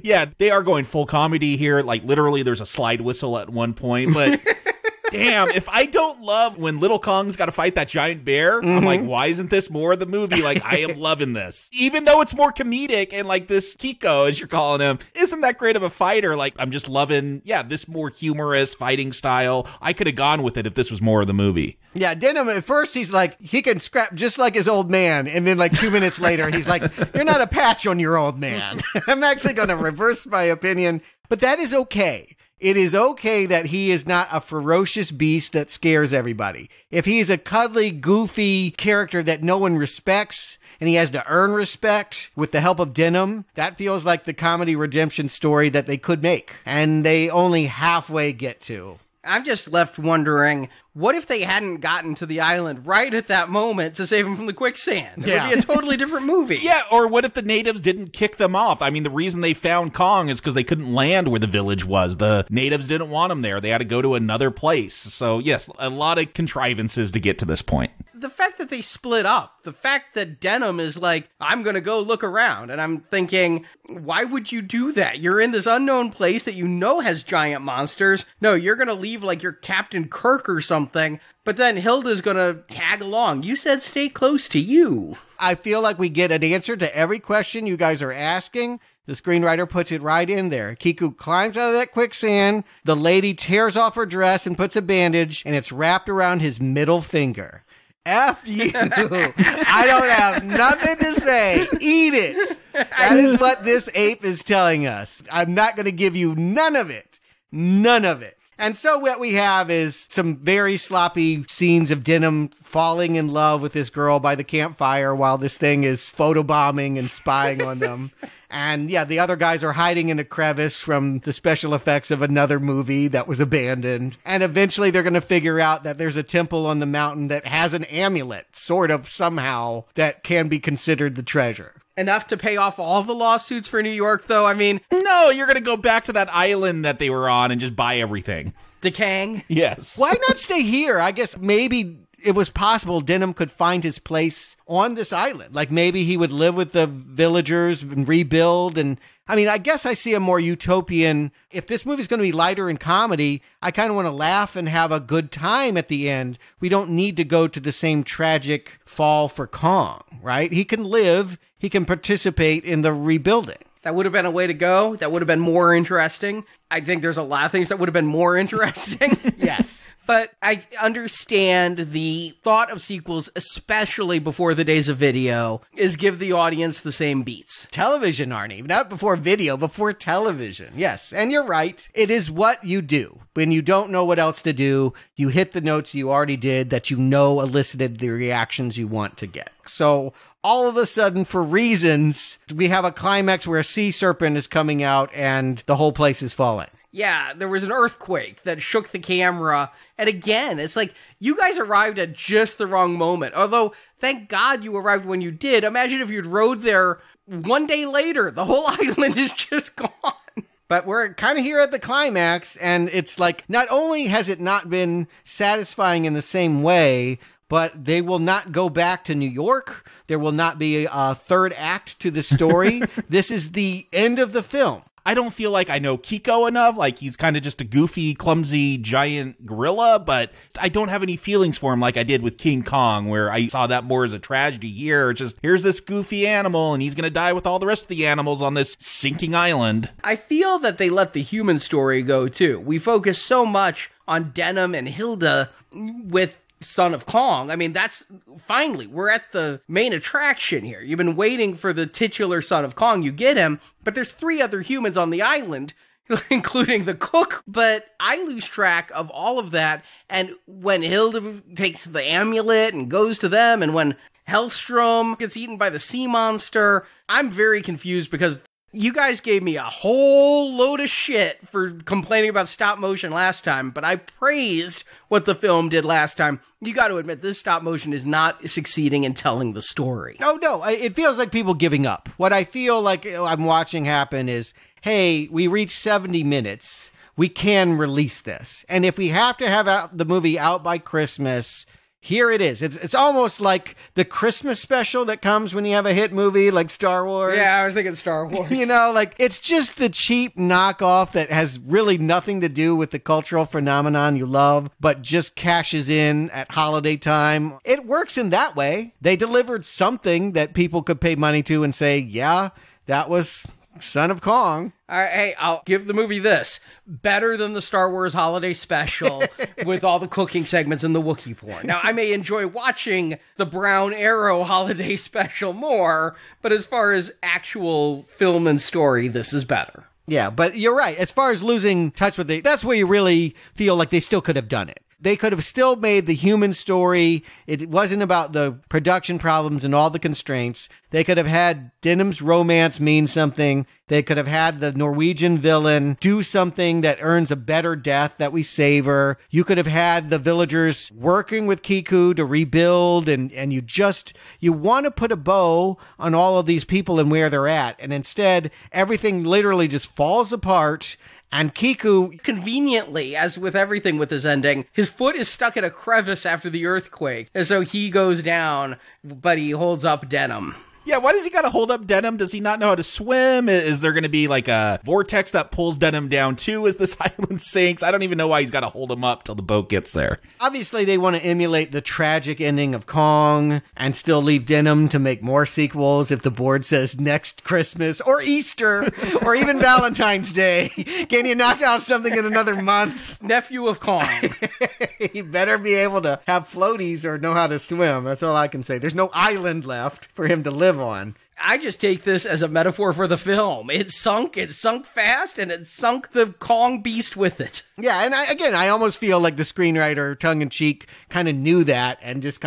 Yeah, they are going full comedy here. Like, literally, there's a slide whistle at one point. But damn, if I don't love when Little Kong's got to fight that giant bear, I'm like, why isn't this more of the movie? Like, I am loving this. Even though it's more comedic and like this Kiko, as you're calling him, isn't that great of a fighter. Like, I'm just loving, this more humorous fighting style. I could have gone with it if this was more of the movie. Yeah, Denham, at first he's like, he can scrap just like his old man. And then like 2 minutes later, he's like, you're not a patch on your old man. I'm actually going to reverse my opinion. But that is okay. It is okay that he is not a ferocious beast that scares everybody. If he's a cuddly, goofy character that no one respects, and he has to earn respect with the help of Denham, that feels like the comedy redemption story that they could make. And they only halfway get to. I'm just left wondering, what if they hadn't gotten to the island right at that moment to save him from the quicksand? It would be a totally different movie. Yeah, or what if the natives didn't kick them off? I mean, the reason they found Kong is because they couldn't land where the village was. The natives didn't want them there. They had to go to another place. So, yes, a lot of contrivances to get to this point. The fact that they split up, the fact that Denham is like, I'm going to go look around. And I'm thinking, why would you do that? You're in this unknown place that you know has giant monsters. No, you're going to leave like you're Captain Kirk or something. But then Hilda's going to tag along. You said stay close to you. I feel like we get an answer to every question you guys are asking. The screenwriter puts it right in there. Kiku climbs out of that quicksand. The lady tears off her dress and puts a bandage, and it's wrapped around his middle finger. F you. I don't have nothing to say. Eat it. That is what this ape is telling us. I'm not going to give you none of it. None of it. And so what we have is some very sloppy scenes of Denham falling in love with this girl by the campfire while this thing is photobombing and spying on them. And yeah, the other guys are hiding in a crevice from the special effects of another movie that was abandoned. And eventually they're going to figure out that there's a temple on the mountain that has an amulet, sort of somehow, that can be considered the treasure. Enough to pay off all the lawsuits for New York, though? I mean... No, you're going to go back to that island that they were on and just buy everything. Decaying? Yes. Why not stay here? I guess maybe it was possible Denham could find his place on this island. Like maybe he would live with the villagers and rebuild. And I mean, I guess I see a more utopian, if this movie's going to be lighter in comedy, I kind of want to laugh and have a good time at the end. We don't need to go to the same tragic fall for Kong, right? He can live, he can participate in the rebuilding. That would have been a way to go. That would have been more interesting. I think there's a lot of things that would have been more interesting. Yes. But I understand the thought of sequels, especially before the days of video, is give the audience the same beats. Television, Arnie. Not before video, before television. Yes. And you're right. It is what you do. When you don't know what else to do, you hit the notes you already did that you know elicited the reactions you want to get. So all of a sudden, for reasons, we have a climax where a sea serpent is coming out and the whole place is falling. Yeah, there was an earthquake that shook the camera. And again, it's like, you guys arrived at just the wrong moment. Although, thank God you arrived when you did. Imagine if you'd rode there one day later. The whole island is just gone. But we're kind of here at the climax, and it's like, not only has it not been satisfying in the same way, but they will not go back to New York. There will not be a third act to the story. This is the end of the film. I don't feel like I know Kiko enough. Like, he's kind of just a goofy, clumsy, giant gorilla, but I don't have any feelings for him like I did with King Kong, where I saw that more as a tragedy. Here, just, here's this goofy animal, and he's going to die with all the rest of the animals on this sinking island. I feel that they let the human story go, too. We focus so much on Denham and Hilda with Son of Kong. I mean, that's finally, we're at the main attraction here. You've been waiting for the titular Son of Kong. You get him, but there's 3 other humans on the island, including the cook. But I lose track of all of that. And when Hilda takes the amulet and goes to them, and when Hellstrom gets eaten by the sea monster, I'm very confused because you guys gave me a whole load of shit for complaining about stop motion last time, but I praised what the film did last time. You got to admit, this stop motion is not succeeding in telling the story. Oh, no. It feels like people giving up. What I feel like I'm watching happen is, hey, we reached 70 minutes. We can release this. And if we have to have the movie out by Christmas, here it is. It's almost like the Christmas special that comes when you have a hit movie like Star Wars. Yeah, I was thinking Star Wars. You know, like, it's just the cheap knockoff that has really nothing to do with the cultural phenomenon you love, but just cashes in at holiday time. It works in that way. They delivered something that people could pay money to and say, yeah, that was Son of Kong. All right, hey, I'll give the movie this. Better than the Star Wars holiday special with all the cooking segments and the Wookiee porn. Now, I may enjoy watching the Brown Arrow holiday special more, but as far as actual film and story, this is better. Yeah, but you're right. As far as losing touch with that's where you really feel like they still could have done it. They could have still made the human story. It wasn't about the production problems and all the constraints. They could have had Denham's romance mean something. They could have had the Norwegian villain do something that earns a better death that we savor. You could have had the villagers working with Kiku to rebuild, and you want to put a bow on all of these people and where they're at. And instead, everything literally just falls apart. And Kiku, conveniently, as with everything with his ending, his foot is stuck in a crevice after the earthquake. And so he goes down, but he holds up Denham. Yeah, why does he gotta hold up Denham? Does he not know how to swim? Is there gonna be like a vortex that pulls Denham down too as this island sinks? I don't even know why he's gotta hold him up till the boat gets there. Obviously, they want to emulate the tragic ending of Kong and still leave Denham to make more sequels if the board says next Christmas or Easter or even Valentine's Day. Can you knock out something in another month? Nephew of Kong. He better be able to have floaties or know how to swim. That's all I can say. There's no island left for him to live on. I just take this as a metaphor for the film. It sunk fast, and it sunk the Kong beast with it. Yeah, and I almost feel like the screenwriter, tongue-in-cheek, kind of knew that and just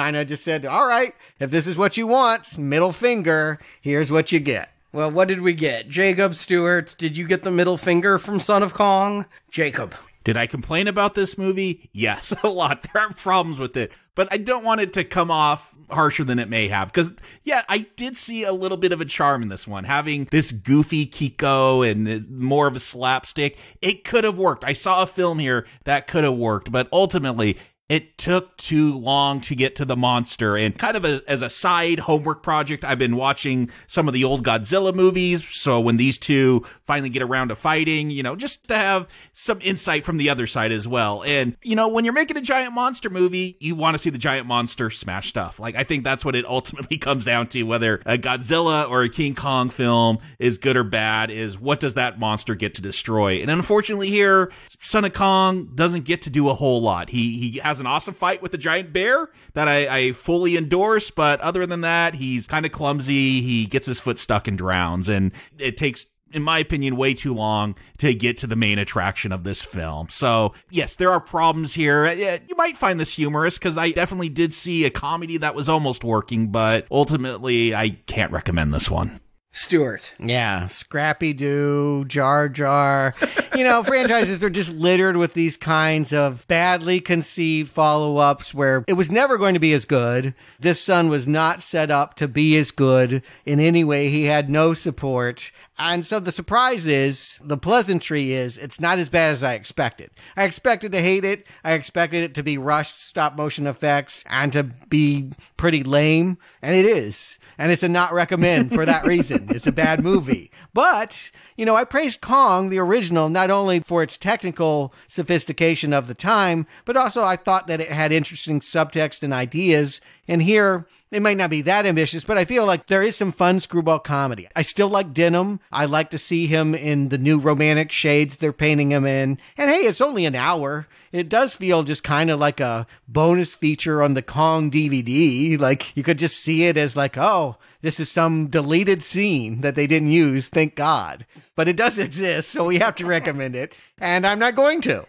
said, all right, if this is what you want, middle finger, here's what you get. Well, what did we get? Jakob, Stuart, did you get the middle finger from Son of Kong? Jakob. Did I complain about this movie? Yes, a lot. There are problems with it, but I don't want it to come off harsher than it may have. Because, yeah, I did see a little bit of a charm in this one. Having this goofy Kiko and more of a slapstick, it could have worked. I saw a film here that could have worked, but ultimately, it took too long to get to the monster. And kind of as a side homework project, I've been watching some of the old Godzilla movies. So when these two finally get around to fighting, just to have some insight from the other side as well. And, when you're making a giant monster movie, you want to see the giant monster smash stuff. Like, I think that's what it ultimately comes down to, whether a Godzilla or a King Kong film is good or bad, is what does that monster get to destroy? And unfortunately here, Son of Kong doesn't get to do a whole lot. He has an awesome fight with the giant bear that I fully endorse, but other than that, he's kind of clumsy. He gets his foot stuck and drowns, and it takes, in my opinion, way too long to get to the main attraction of this film. So, yes, there are problems here. You might find this humorous, because I definitely did see a comedy that was almost working, but ultimately, I can't recommend this one. Stuart. Yeah, Scrappy-Doo, Jar Jar. Franchises are just littered with these kinds of badly conceived follow-ups where it was never going to be as good. This son was not set up to be as good in any way. He had no support. And so the surprise is, the pleasantry is, it's not as bad as I expected. I expected to hate it. I expected it to be rushed stop-motion effects and to be pretty lame. And it is. And it's a not recommend for that reason. It's a bad movie. But, I praised Kong, the original, not only for its technical sophistication of the time, but also I thought that it had interesting subtext and ideas. And here, it might not be that ambitious, but I feel like there is some fun screwball comedy. I still like Denham. I like to see him in the new romantic shades they're painting him in. And hey, it's only an hour. It does feel just kind of like a bonus feature on the Kong DVD. Like, you could just see it as like, oh, this is some deleted scene that they didn't use, thank God. But it does exist, so we have to recommend it. And I'm not going to.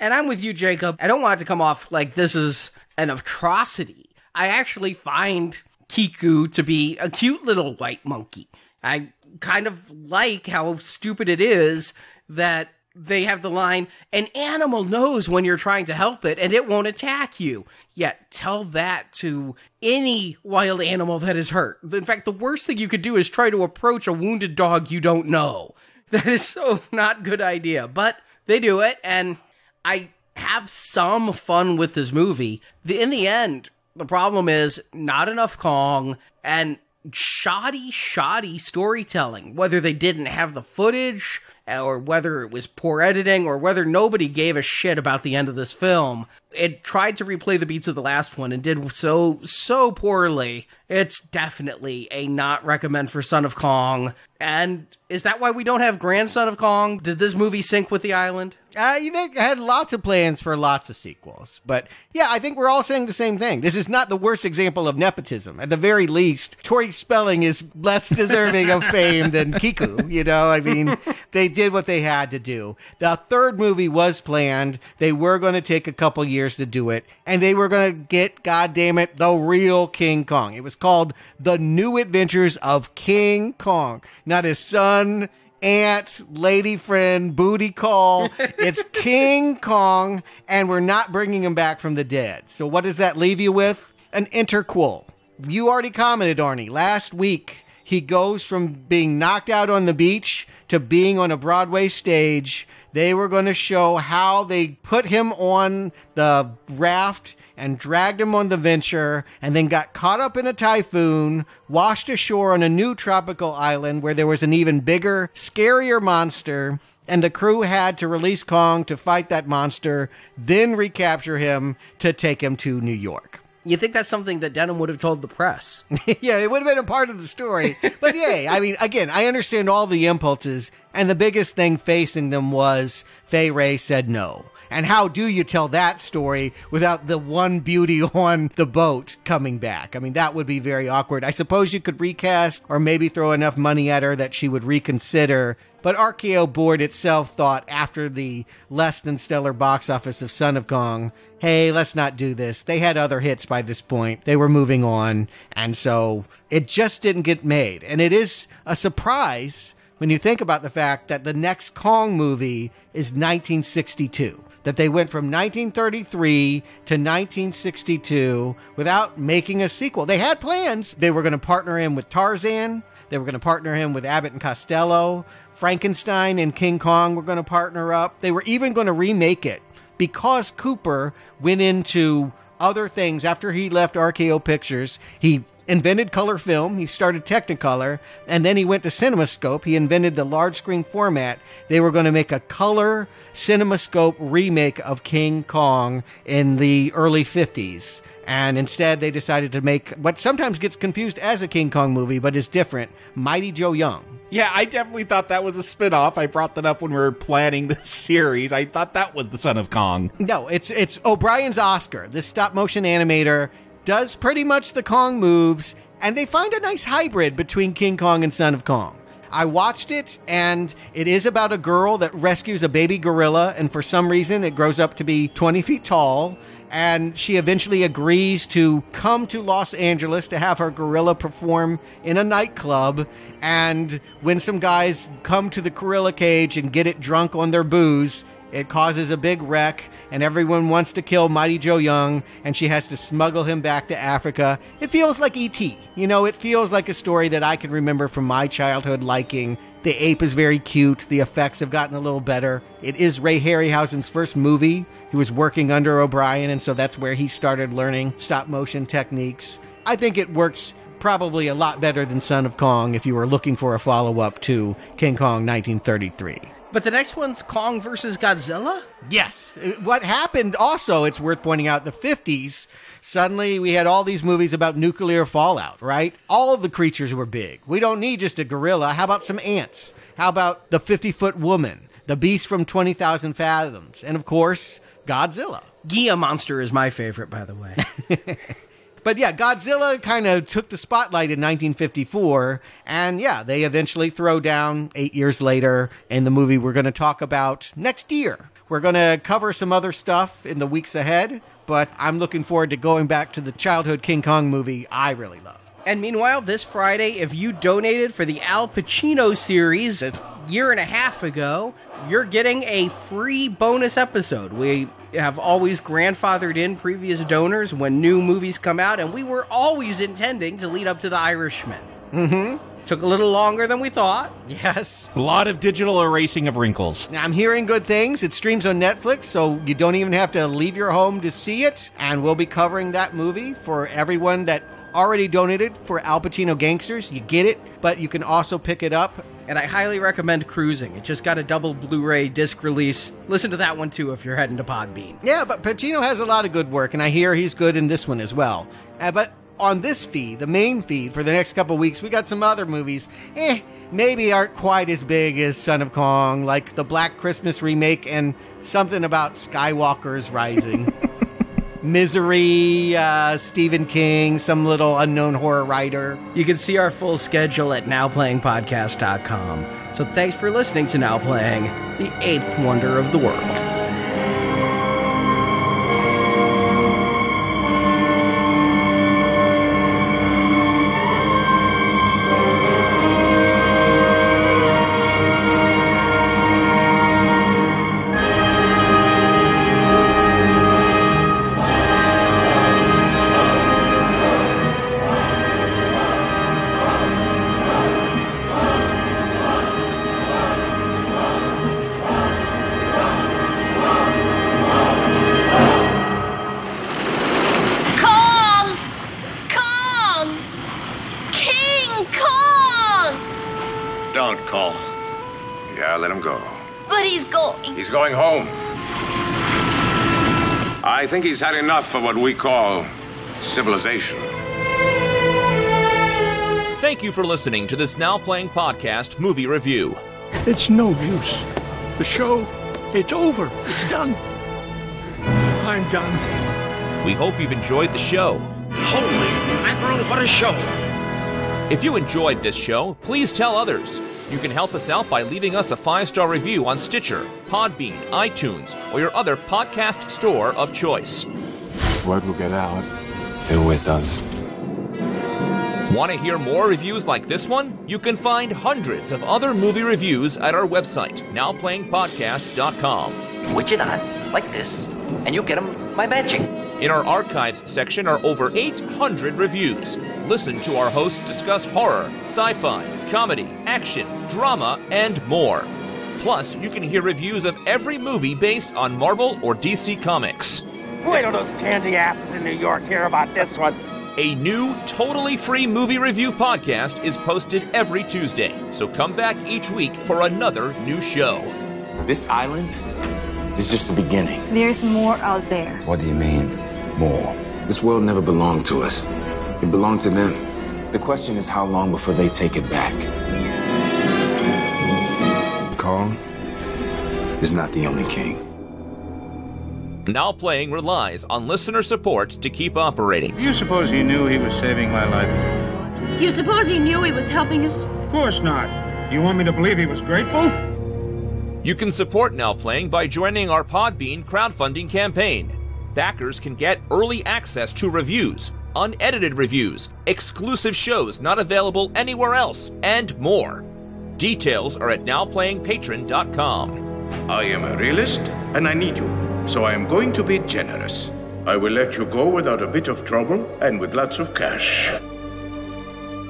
And I'm with you, Jacob. I don't want it to come off like this is an atrocity. I actually find Kiku to be a cute little white monkey. I kind of like how stupid it is that they have the line, an animal knows when you're trying to help it and it won't attack you. Yet tell that to any wild animal that is hurt. In fact, the worst thing you could do is try to approach a wounded dog you don't know. That is so not a good idea. But they do it, and I have some fun with this movie. In the end, the problem is not enough Kong and shoddy storytelling. Whether they didn't have the footage, or whether it was poor editing, or whether nobody gave a shit about the end of this film. It tried to replay the beats of the last one and did so poorly. It's definitely a not recommend for Son of Kong. And is that why we don't have Grandson of Kong? Did this movie sync with the island? They had lots of plans for lots of sequels. But yeah, I think we're all saying the same thing. This is not the worst example of nepotism. At the very least, Tori Spelling is less deserving of fame than Kiku. They did what they had to do. The third movie was planned. They were going to take a couple years to do it. And they were going to get, goddammit, the real King Kong. It was called The New Adventures of King Kong. Not his son, aunt, lady friend, booty call. It's King Kong, and we're not bringing him back from the dead. So what does that leave you with? An interquel. You already commented, Arnie. Last week, he goes from being knocked out on the beach to being on a Broadway stage. They were going to show how they put him on the raft and dragged him on the venture, and then got caught up in a typhoon, washed ashore on a new tropical island where there was an even bigger, scarier monster, and the crew had to release Kong to fight that monster, then recapture him to take him to New York. You think that's something that Denham would have told the press? Yeah, it would have been a part of the story. But yeah, again, I understand all the impulses, and the biggest thing facing them was Fay Wray said no. And how do you tell that story without the one beauty on the boat coming back? That would be very awkward. I suppose you could recast or maybe throw enough money at her that she would reconsider. But RKO Board itself thought after the less than stellar box office of Son of Kong, hey, let's not do this. They had other hits by this point. They were moving on. And so it just didn't get made. And it is a surprise when you think about the fact that the next Kong movie is 1962. That they went from 1933 to 1962 without making a sequel. They had plans. They were going to partner him with Tarzan. They were going to partner him with Abbott and Costello. Frankenstein and King Kong were going to partner up. They were even going to remake it because Cooper went into other things after he left RKO Pictures. He invented color film. He started Technicolor, and then he went to CinemaScope. He invented the large screen format. They were going to make a color CinemaScope remake of King Kong in the early 50s. And instead, they decided to make what sometimes gets confused as a King Kong movie, but is different, Mighty Joe Young. Yeah, I definitely thought that was a spinoff. I brought that up when we were planning the series. I thought that was the Son of Kong. No, it's O'Brien's Oscar. This stop-motion animator does pretty much the Kong moves, and they find a nice hybrid between King Kong and Son of Kong. I watched it, and it is about a girl that rescues a baby gorilla, and for some reason it grows up to be 20 feet tall, and she eventually agrees to come to Los Angeles to have her gorilla perform in a nightclub. And when some guys come to the gorilla cage and get it drunk on their booze, it causes a big wreck, and everyone wants to kill Mighty Joe Young, and she has to smuggle him back to Africa. It feels like E.T. You know, it feels like a story that I can remember from my childhood liking. The ape is very cute. The effects have gotten a little better. It is Ray Harryhausen's first movie. He was working under O'Brien, and so that's where he started learning stop-motion techniques. I think it works probably a lot better than Son of Kong if you were looking for a follow-up to King Kong 1933. But the next one's Kong versus Godzilla? Yes. What happened also, it's worth pointing out, the 50s, suddenly we had all these movies about nuclear fallout, right? All of the creatures were big. We don't need just a gorilla. How about some ants? How about the 50-foot woman? The beast from 20,000 Fathoms? And of course, Godzilla. Gia Monster is my favorite, by the way. But yeah, Godzilla kind of took the spotlight in 1954, and yeah, they eventually throw down 8 years later in the movie we're going to talk about next year. We're going to cover some other stuff in the weeks ahead, but I'm looking forward to going back to the childhood King Kong movie I really love. And meanwhile, this Friday, if you donated for the Al Pacino series a year and a half ago, you're getting a free bonus episode. We have always grandfathered in previous donors when new movies come out, and we were always intending to lead up to The Irishman. Mm-hmm. Took a little longer than we thought. Yes. A lot of digital erasing of wrinkles. I'm hearing good things. It streams on Netflix, so you don't even have to leave your home to see it. And we'll be covering that movie for everyone that already donated for Al Pacino Gangsters. You get it, but you can also pick it up. And I highly recommend Cruising. It just got a double Blu-ray disc release. Listen to that one, too, if you're heading to Podbean. Yeah, but Pacino has a lot of good work, and I hear he's good in this one as well. But on this feed, the main feed, for the next couple weeks, we got some other movies, maybe aren't quite as big as Son of Kong, like the Black Christmas remake and something about Skywalker's Rising. Misery, Stephen King, some little unknown horror writer. You can see our full schedule at nowplayingpodcast.com. So thanks for listening to Now Playing, the eighth wonder of the world. He's going home. I think he's had enough of what we call civilization. Thank you for listening to this Now Playing Podcast movie review. It's no use. The show, it's over. It's done. I'm done. We hope you've enjoyed the show. Holy mackerel, what a show! If you enjoyed this show, please tell others. You can help us out by leaving us a 5-star review on Stitcher, Podbean, iTunes, or your other podcast store of choice. Word will get out. It always does. Want to hear more reviews like this one? You can find hundreds of other movie reviews at our website, nowplayingpodcast.com. Switch it on, like this, and you'll get them by matching. In our archives section are over 800 reviews. Listen to our hosts discuss horror, sci-fi, comedy, action, drama, and more. Plus, you can hear reviews of every movie based on Marvel or DC Comics. Wait till those candy asses in New York hear about this one. A new, totally free movie review podcast is posted every Tuesday, so come back each week for another new show. This island is just the beginning. There's more out there. What do you mean, more? This world never belonged to us. It belonged to them. The question is how long before they take it back. Kong is not the only king. Now Playing relies on listener support to keep operating. Do you suppose he knew he was saving my life? Do you suppose he knew he was helping us? Of course not. You want me to believe he was grateful? You can support Now Playing by joining our Podbean crowdfunding campaign. Backers can get early access to reviews, unedited reviews, exclusive shows not available anywhere else, and more. Details are at nowplayingpatron.com. I am a realist, and I need you, so I am going to be generous. I will let you go without a bit of trouble and with lots of cash.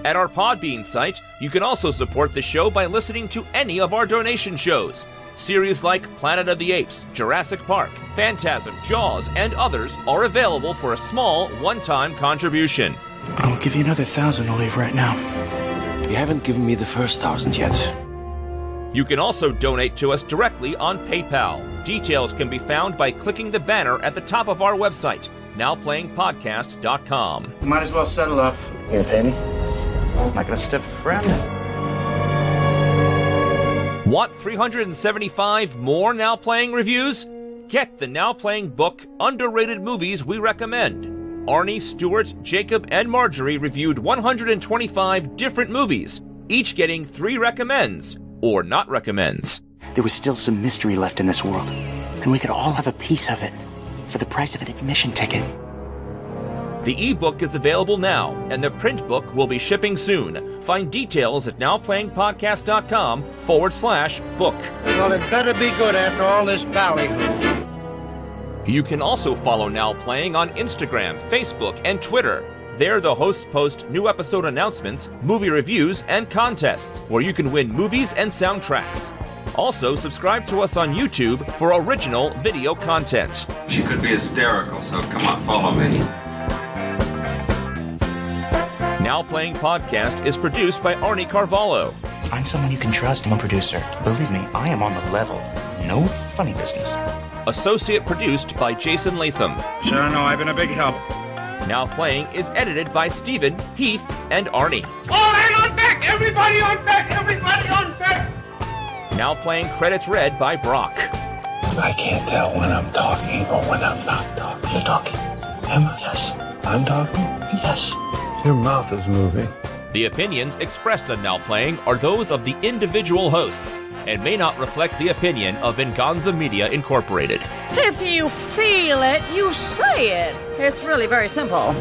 At our Podbean site, you can also support the show by listening to any of our donation shows. Series like Planet of the Apes, Jurassic Park, Phantasm, Jaws, and others are available for a small, one-time contribution. I'll give you another 1,000 to leave right now. You haven't given me the first 1,000 yet. You can also donate to us directly on PayPal. Details can be found by clicking the banner at the top of our website, nowplayingpodcast.com. You might as well settle up. You gonna pay me? I'm not gonna stiff a friend. Want 375 more Now Playing reviews? Get the Now Playing book, Underrated Movies We Recommend. Arnie, Stuart, Jakob, and Marjorie reviewed 125 different movies, each getting 3 recommends, or not recommends. There was still some mystery left in this world, and we could all have a piece of it for the price of an admission ticket. The ebook is available now, and the print book will be shipping soon. Find details at nowplayingpodcast.com/book. Well, it better be good after all this ballyhoo. You can also follow Now Playing on Instagram, Facebook, and Twitter. There, the hosts post new episode announcements, movie reviews, and contests, where you can win movies and soundtracks. Also, subscribe to us on YouTube for original video content. She could be hysterical, so come on, follow me. Now Playing Podcast is produced by Arnie Carvalho. I'm someone you can trust. I'm a producer. Believe me, I am on the level. No funny business. Associate produced by Jason Latham. Sure, no, I've been a big help. Now Playing is edited by Stephen, Heath, and Arnie. All hands on deck! Everybody on deck! Everybody on deck! Now Playing credits read by Brock. I can't tell when I'm talking or when I'm not talking. You're talking. Am I? Yes. I'm talking? Yes. Your mouth is moving. The opinions expressed on Now Playing are those of the individual hosts and may not reflect the opinion of Venganza Media Incorporated. If you feel it, you say it. It's really very simple.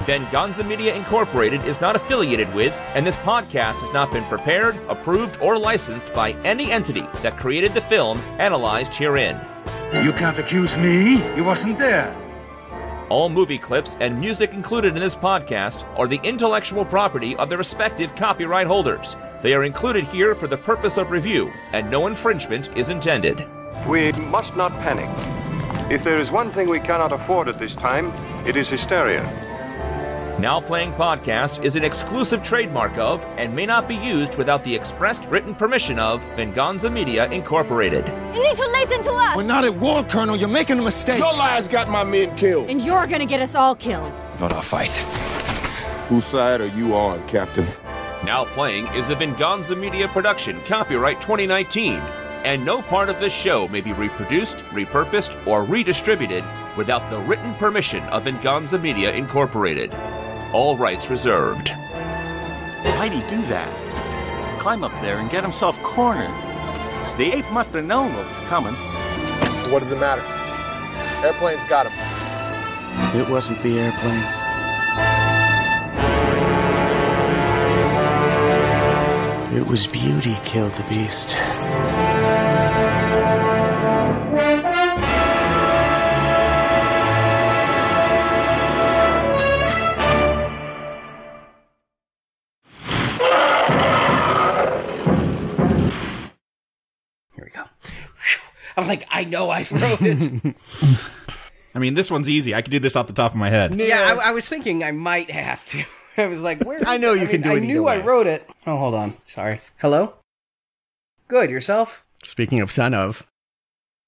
Venganza Media Incorporated is not affiliated with, and this podcast has not been prepared, approved, or licensed by any entity that created the film analyzed herein. You can't accuse me. You wasn't there. All movie clips and music included in this podcast are the intellectual property of the respective copyright holders. They are included here for the purpose of review, and no infringement is intended. We must not panic. If there is one thing we cannot afford at this time, it is hysteria. Now Playing Podcast is an exclusive trademark of and may not be used without the expressed written permission of Venganza Media Incorporated. You need to listen to us! We're not at war, Colonel. You're making a mistake. Your lies got my men killed. And you're gonna get us all killed. Not our fight. Whose side are you on, Captain? Now Playing is a Venganza Media production, copyright 2019, and no part of this show may be reproduced, repurposed, or redistributed without the written permission of Venganza Media Incorporated. All rights reserved. Why'd he do that? Climb up there and get himself cornered. The ape must have known what was coming. What does it matter? Airplanes got him. It wasn't the airplanes. It was beauty killed the beast. I'm like, I know I wrote it. I mean, this one's easy. I could do this off the top of my head. Yeah, I was thinking I might have to. I was like, where? I know you can do it I knew I wrote it. Oh, hold on. Sorry. Hello? Good. Yourself? Speaking of son of.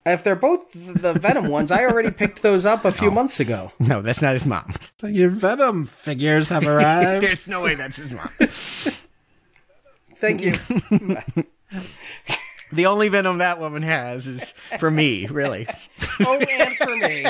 If they're both the Venom ones, I already picked those up a few months ago. No, that's not his mom. Your Venom figures have arrived. There's no way that's his mom. Thank you. The only Venom that woman has is for me, really. Oh, and for me.